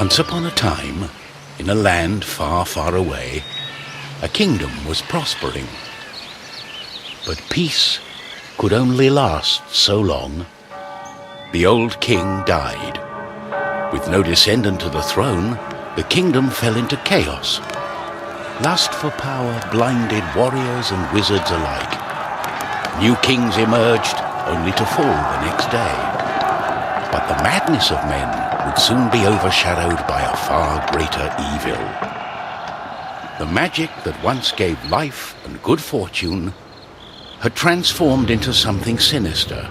Once upon a time, in a land far, far away, a kingdom was prospering. But peace could only last so long. The old king died. With no descendant to the throne, the kingdom fell into chaos. Lust for power blinded warriors and wizards alike. New kings emerged, only to fall the next day. But the madness of men would soon be overshadowed by a far greater evil. The magic that once gave life and good fortune had transformed into something sinister.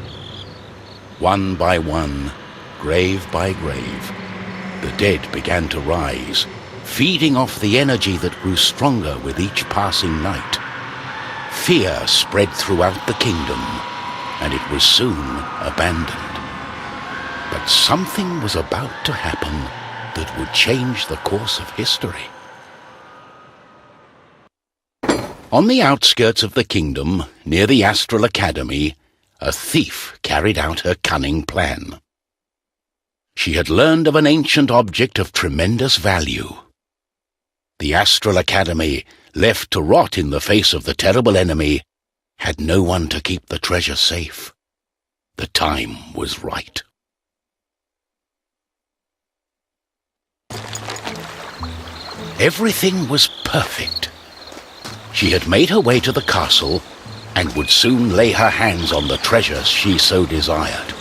One by one, grave by grave, the dead began to rise, feeding off the energy that grew stronger with each passing night. Fear spread throughout the kingdom, and it was soon abandoned. But something was about to happen that would change the course of history. On the outskirts of the kingdom, near the Astral Academy, a thief carried out her cunning plan. She had learned of an ancient object of tremendous value. The Astral Academy, left to rot in the face of the terrible enemy, had no one to keep the treasure safe. The time was right. Everything was perfect. She had made her way to the castle and would soon lay her hands on the treasures she so desired.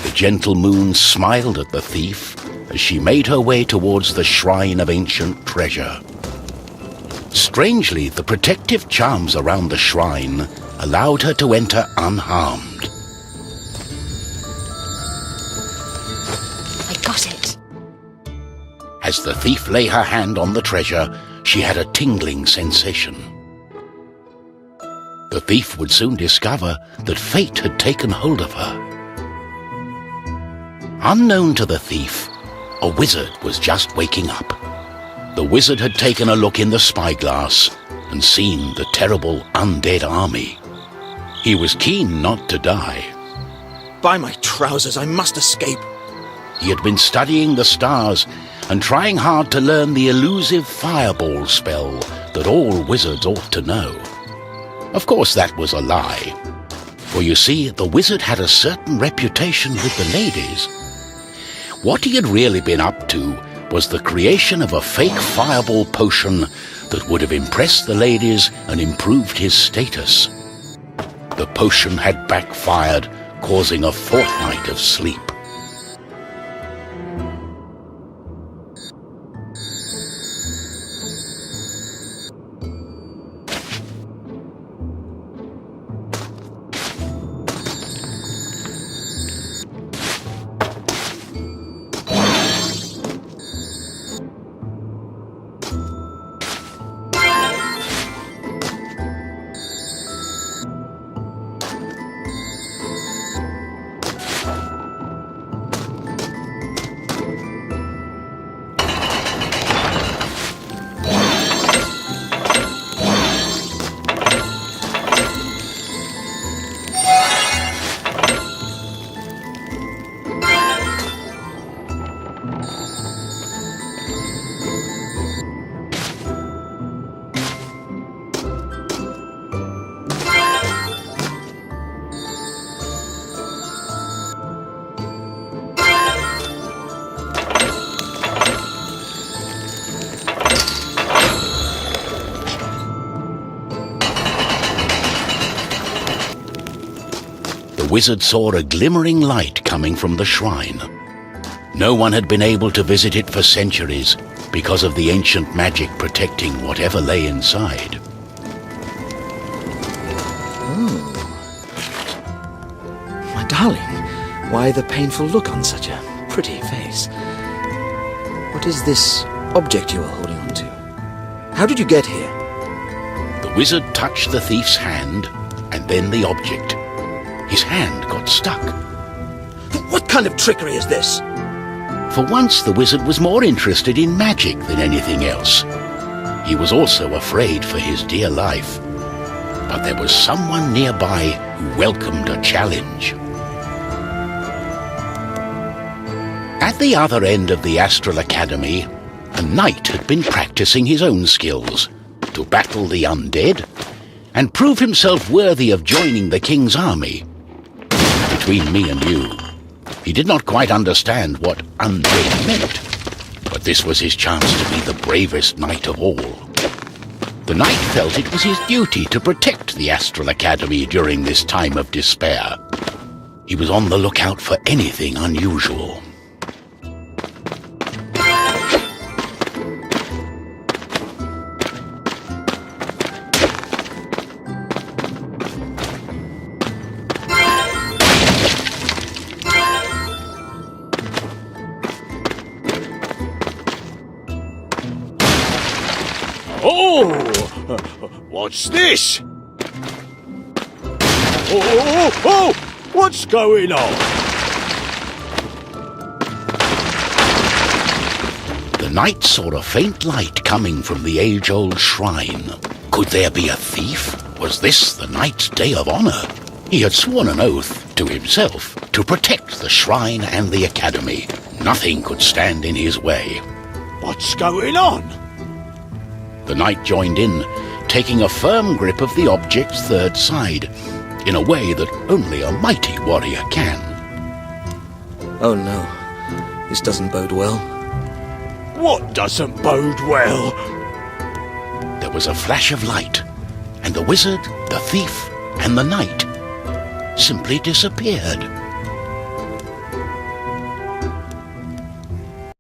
The gentle moon smiled at the thief as she made her way towards the shrine of ancient treasure. Strangely, the protective charms around the shrine allowed her to enter unharmed. I got it. As the thief lay her hand on the treasure, she had a tingling sensation. The thief would soon discover that fate had taken hold of her. Unknown to the thief, a wizard was just waking up. The wizard had taken a look in the spyglass and seen the terrible undead army. He was keen not to die. By my trousers, I must escape. He had been studying the stars and trying hard to learn the elusive fireball spell that all wizards ought to know. Of course, that was a lie. For you see, the wizard had a certain reputation with the ladies. What he had really been up to was the creation of a fake fireball potion that would have impressed the ladies and improved his status. The potion had backfired, causing a fortnight of sleep. The wizard saw a glimmering light coming from the shrine. No one had been able to visit it for centuries because of the ancient magic protecting whatever lay inside. My darling, why the painful look on such a pretty face. What is this object you are holding on to? How did you get here? The wizard touched the thief's hand, and then the object. His hand got stuck. What kind of trickery is this? For once, the wizard was more interested in magic than anything else. He was also afraid for his dear life. But there was someone nearby who welcomed a challenge. At the other end of the Astral Academy, a knight had been practicing his own skills to battle the undead and prove himself worthy of joining the king's army. Between me and you, he did not quite understand what undead meant, but this was his chance to be the bravest knight of all. The knight felt it was his duty to protect the Astral Academy during this time of despair. He was on the lookout for anything unusual. Oh! What's this? Oh! What's going on? The knight saw a faint light coming from the age-old shrine. Could there be a thief? Was this the knight's day of honor? He had sworn an oath to himself to protect the shrine and the academy. Nothing could stand in his way. What's going on? The knight joined in, taking a firm grip of the object's third side, in a way that only a mighty warrior can. Oh no, this doesn't bode well. What doesn't bode well? There was a flash of light, and the wizard, the thief, and the knight simply disappeared.